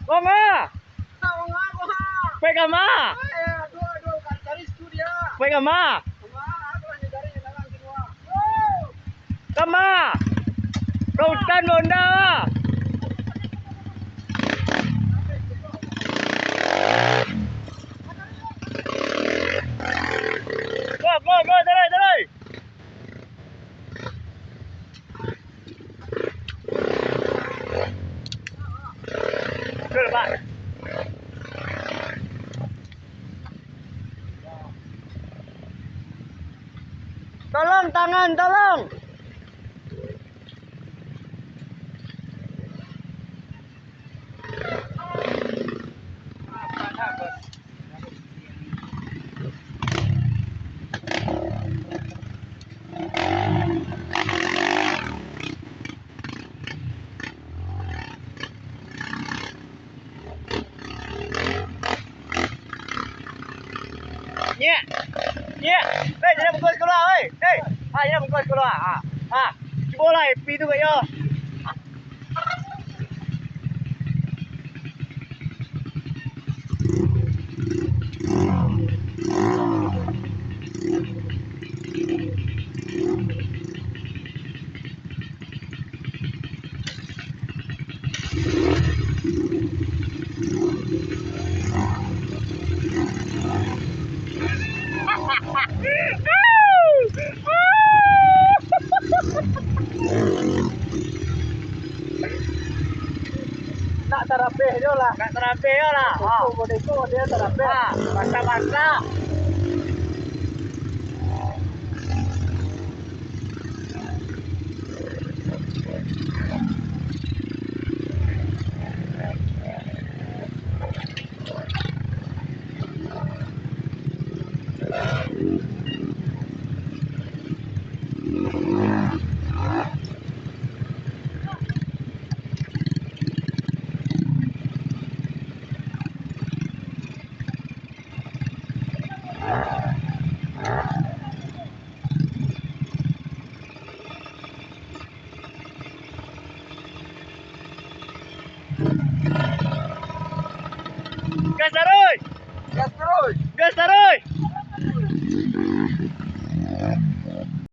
Konga. Pega ma. Pega ma. Kama. Kautan Honda. Go, taray. Good, bye. Tolong tangan, tolong. Nya. Hei, jangan bungkus keluar, hei. Jangan bungkus keluar. Cuba lah, pi tu kat yo. Nak terapih dia lah. Nak terapih dia lah. Bodeko dia terapih. Basah-basah. Gas terus.